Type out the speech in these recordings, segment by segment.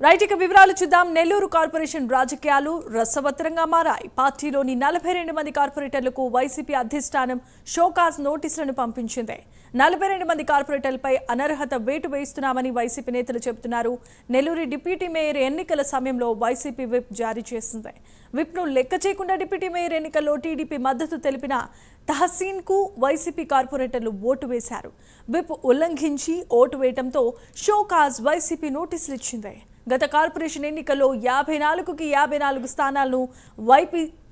Right ఇక వివరాలు చూద్దాం. నెల్లూరు కార్పొరేషన్ రాజకీయాలు రసవత్తరంగా మారాయి. పార్టీలోని 42 మంది కార్పొరేటర్లకు వైసీపీ అధిష్టానం షోకాజ్ నోటీసులను పంపించింది. 42 మంది కార్పొరేటర్లపై అనర్హత వేటు వేయిస్తున్నామని వైసీపీ నేతలు చెబుతున్నారు. నెల్లూరు డిప్యూటీ మేయర్ ఎన్నికల సమయంలో వైసీపీ విప్ జారీ చేసింది. విప్ను లెక్క చేయకుండా డిప్యూటీ మేయర్ ఎన్నికల్లో టీడీపీ మద్దతు తెలిపిన తహసీన్ కు వైసీపీ కార్పొరేటర్లు ఓటు వేశారు. విప్ ఉల్లంఘించి ఓటు వేయడంతో షోకాజ్ వైసీపీ నోటీసులు ఇచ్చింది. గత కార్పొరేషన్ ఎన్నికల్లో 54కి 54 స్థానాలను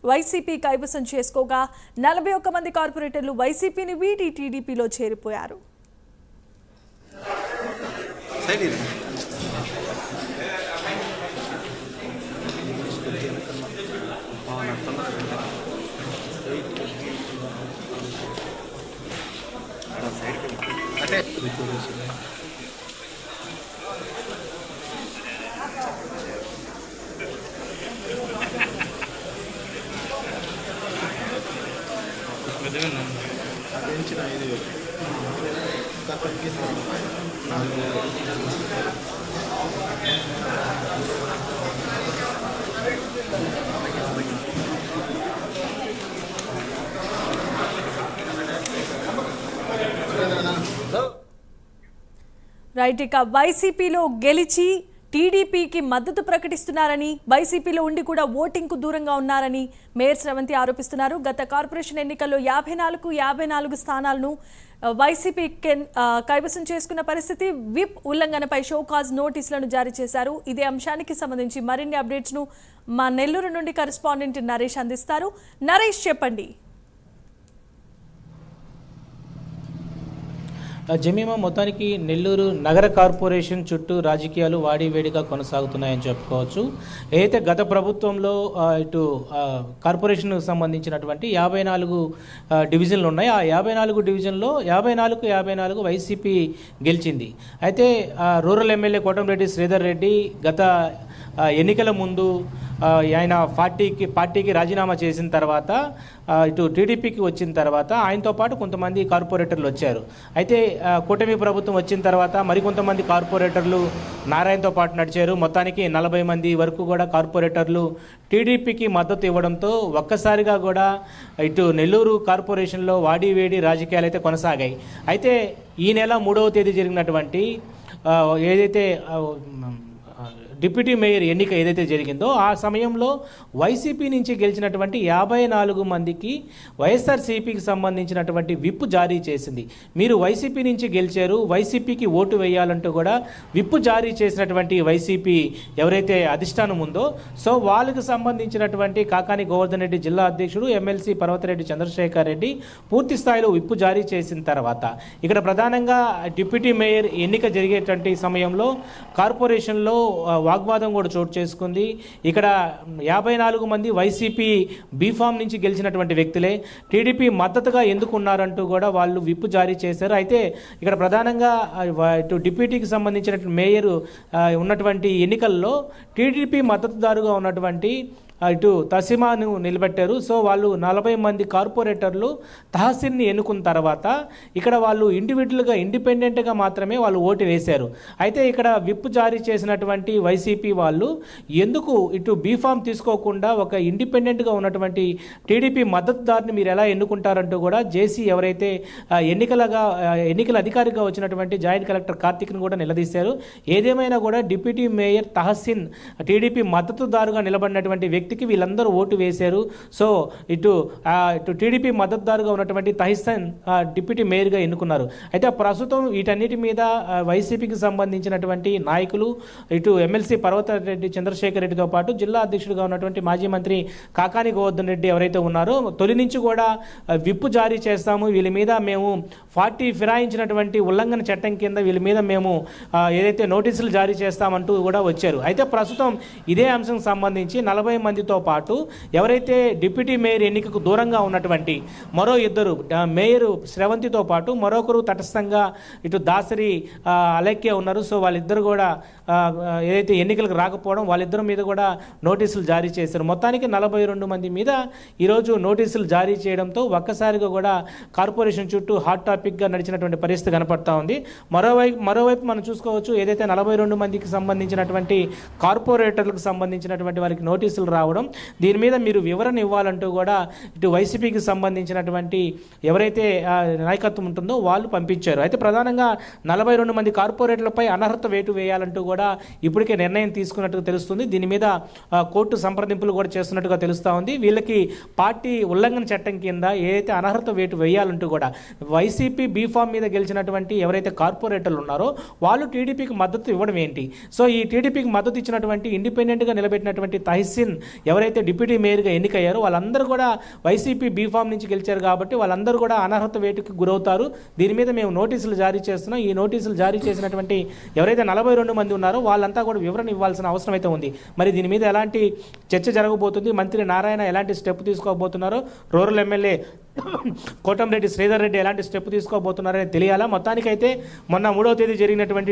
వైసీపీ కైవసం చేసుకోగా 41 మంది కార్పొరేటర్లు వైసీపీని వీడి టీడీపీలో చేరిపోయారు. రైట్ ఇక వైసీపీలో గెలిచి టీడీపీకి మద్దతు ప్రకటిస్తున్నారని, వైసీపీలో ఉండి కూడా ఓటింగ్కు దూరంగా ఉన్నారని మేయర్ స్రవంతి ఆరోపిస్తున్నారు. గత కార్పొరేషన్ ఎన్నికల్లో 54కు 54 స్థానాలను వైసీపీ కైవసం చేసుకున్న పరిస్థితి. విప్ ఉల్లంఘనపై షోకాజ్ నోటీసులను జారీ చేశారు. ఇదే అంశానికి సంబంధించి మరిన్ని అప్డేట్స్ను మా నెల్లూరు నుండి కరెస్పాండెంట్ నరేష్ అందిస్తారు. నరేష్, చెప్పండి. జమీమా, మొత్తానికి నెల్లూరు నగర కార్పొరేషన్ చుట్టూ రాజకీయాలు వాడివేడిగా కొనసాగుతున్నాయని చెప్పుకోవచ్చు. అయితే గత ప్రభుత్వంలో ఇటు కార్పొరేషన్కు సంబంధించినటువంటి 54 డివిజన్లు ఉన్నాయి. ఆ 54 డివిజన్లో 54కు 54 వైసీపీ గెలిచింది. అయితే రూరల్ ఎమ్మెల్యే కోటంరెడ్డి శ్రీధర్ రెడ్డి గత ఎన్నికల ముందు ఆయన పార్టీకి రాజీనామా చేసిన తర్వాత ఇటు టీడీపీకి వచ్చిన తర్వాత ఆయనతో పాటు కొంతమంది కార్పొరేటర్లు వచ్చారు. అయితే కూటమి ప్రభుత్వం వచ్చిన తర్వాత మరికొంతమంది కార్పొరేటర్లు నారాయణతో పాటు నడిచారు. మొత్తానికి 40 మంది వరకు కూడా కార్పొరేటర్లు టీడీపీకి మద్దతు ఇవ్వడంతో ఒక్కసారిగా కూడా ఇటు నెల్లూరు కార్పొరేషన్లో వాడివేడి రాజకీయాలు అయితే కొనసాగాయి. అయితే ఈ నెల 3వ తేదీ జరిగినటువంటి ఏదైతే డిప్యూటీ మేయర్ ఎన్నిక ఏదైతే జరిగిందో ఆ సమయంలో వైసీపీ నుంచి గెలిచినటువంటి 54 మందికి వైఎస్ఆర్సీపీకి సంబంధించినటువంటి విప్ జారీ చేసింది. మీరు వైసీపీ నుంచి గెలిచారు, వైసీపీకి ఓటు వేయాలంటూ కూడా విప్ జారీ చేసినటువంటి వైసీపీ ఎవరైతే అధిష్టానం ఉందో సో వాళ్ళకు సంబంధించినటువంటి కాకాని గోవర్ధన్ రెడ్డి జిల్లా అధ్యక్షుడు, ఎమ్మెల్సీ పర్వతరెడ్డి చంద్రశేఖర్ రెడ్డి పూర్తి స్థాయిలో విప్ జారీ చేసిన తర్వాత ఇక్కడ ప్రధానంగా డిప్యూటీ మేయర్ ఎన్నిక జరిగేటువంటి సమయంలో కార్పొరేషన్లో వాగ్వాదం కూడా చోటు చేసుకుంది. ఇక్కడ 54 మంది వైసీపీ బీఫామ్ నుంచి గెలిచినటువంటి వ్యక్తులే టీడీపీ మద్దతుగా ఎందుకు ఉన్నారంటూ కూడా వాళ్ళు విప్ జారీ చేశారు. అయితే ఇక్కడ ప్రధానంగా ఇటు డిప్యూటీకి సంబంధించినటువంటి మేయర్ ఉన్నటువంటి ఎన్నికల్లో టీడీపీ మద్దతుదారుగా ఉన్నటువంటి ఇటు తసీమాను నిలబెట్టారు. సో వాళ్ళు 40 మంది కార్పొరేటర్లు తహసీన్ని ఎన్నుకున్న తర్వాత ఇక్కడ వాళ్ళు ఇండిపెండెంట్గా మాత్రమే వాళ్ళు ఓటు వేశారు. అయితే ఇక్కడ విప్ జారీ చేసినటువంటి వైసీపీ వాళ్ళు ఎందుకు ఇటు బీఫామ్ తీసుకోకుండా ఒక ఇండిపెండెంట్గా ఉన్నటువంటి టీడీపీ మద్దతుదారుని మీరు ఎలా ఎన్నుకుంటారంటూ కూడా జేసీ ఎవరైతే ఎన్నికల అధికారిగా వచ్చినటువంటి జాయింట్ కలెక్టర్ కార్తిక్ని కూడా నిలదీశారు. ఏదేమైనా కూడా డిప్యూటీ మేయర్ తహసీన్ టీడీపీ మద్దతుదారుగా నిలబడినటువంటి వ్యక్తికి వీళ్ళందరూ ఓటు వేశారు. సో ఇటు టీడీపీ మద్దతుదారుగా ఉన్నటువంటి తహసీన్ డిప్యూటీ మేయర్గా ఎన్నుకున్నారు. అయితే ప్రస్తుతం వీటన్నిటి మీద వైసీపీకి సంబంధించినటువంటి నాయకులు ఇటు ఎమ్మెల్సీ పర్వతరెడ్డి చంద్రశేఖర్ రెడ్డితో పాటు జిల్లా అధ్యక్షుడిగా ఉన్నటువంటి మాజీ మంత్రి కాకాని గోవర్ధన్ రెడ్డి ఎవరైతే ఉన్నారో తొలి నుంచి కూడా విప్ జారీ చేస్తాము, వీళ్ళ మీద మేము 40 ఫిరాయించినటువంటి ఉల్లంఘన చట్టం కింద వీళ్ళ మీద మేము ఏదైతే నోటీసులు జారీ చేస్తామంటూ కూడా వచ్చారు. అయితే ప్రస్తుతం ఇదే అంశం సంబంధించి 40 మంది మందితో పాటు ఎవరైతే డిప్యూటీ మేయర్ ఎన్నికకు దూరంగా ఉన్నటువంటి మరో ఇద్దరు మేయర్ శ్రవంతితో పాటు మరొకరు తటస్థంగా ఇటు దాసరి అలెక్కే ఉన్నారు. సో వాళ్ళిద్దరు కూడా ఏదైతే ఎన్నికలకు రాకపోవడం వాళ్ళిద్దరి మీద కూడా నోటీసులు జారీ చేశారు. మొత్తానికి 42 మంది మీద ఈరోజు నోటీసులు జారీ చేయడంతో ఒక్కసారిగా కూడా కార్పొరేషన్ చుట్టూ హాట్ టాపిక్గా నడిచినటువంటి పరిస్థితి కనపడతా ఉంది. మరోవైపు మనం చూసుకోవచ్చు, ఏదైతే 42 మందికి సంబంధించినటువంటి కార్పొరేటర్లకు సంబంధించినటువంటి వారికి నోటీసులు రావడం, దీని మీద మీరు వివరణ ఇవ్వాలంటూ కూడా ఇటు వైసీపీకి సంబంధించినటువంటి ఎవరైతే నాయకత్వం ఉంటుందో వాళ్ళు పంపించారు. అయితే ప్రధానంగా 42 మంది కార్పొరేటర్లపై అనర్హత వేటు వేయాలంటూ కూడా ఇప్పటికే నిర్ణయం తీసుకున్నట్టుగా తెలుస్తుంది. దీని మీద కోర్టు సంప్రదింపులు కూడా చేస్తున్నట్టుగా తెలుస్తూ ఉంది. వీళ్ళకి పార్టీ ఉల్లంఘన చట్టం కింద ఏదైతే అనర్హత వేటు వేయాలంటూ కూడా వైసీపీ బీఫామ్ మీద గెలిచినటువంటి ఎవరైతే కార్పొరేటర్లు ఉన్నారో వాళ్ళు టీడీపీకి మద్దతు ఇవ్వడం ఏంటి? సో ఈ టీడీపీకి మద్దతు ఇచ్చినటువంటి ఇండిపెండెంట్గా నిలబెట్టినటువంటి తహసీన్ ఎవరైతే డిప్యూటీ మేయర్గా ఎన్నికయ్యారో వాళ్ళందరూ కూడా వైసీపీ బీఫామ్ నుంచి గెలిచారు కాబట్టి వాళ్ళందరూ కూడా అనర్హత వేటుకి గురవుతారు. దీని మీద మేము నోటీసులు జారీ చేస్తున్నాం. ఈ నోటీసులు జారీ చేసినటువంటి ఎవరైతే 42 మంది ఉన్నారో వాళ్ళంతా కూడా వివరణ ఇవ్వాల్సిన అవసరం అయితే ఉంది. మరి దీని మీద ఎలాంటి చర్చ జరగబోతుంది, మంత్రి నారాయణ ఎలాంటి స్టెప్ తీసుకోబోతున్నారో, రూరల్ ఎమ్మెల్యే కోటంరెడ్డి శ్రీధర్ రెడ్డి ఎలాంటి స్టెప్ తీసుకోబోతున్నారని తెలియాలా. మొత్తానికైతే మొన్న 3వ తేదీ జరిగినటువంటి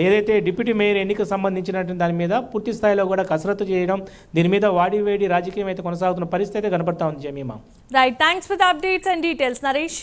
ఏదైతే డిప్యూటీ మేయర్ ఎన్నిక సంబంధించినటువంటి దాని మీద పూర్తి స్థాయిలో కూడా కసరత్తు చేయడం, దీని మీద వాడివేడి రాజకీయం అయితే కొనసాగుతున్న పరిస్థితి అయితే కనపడతా ఉంది. Jemimah, right, thanks for the updates and details Naresh.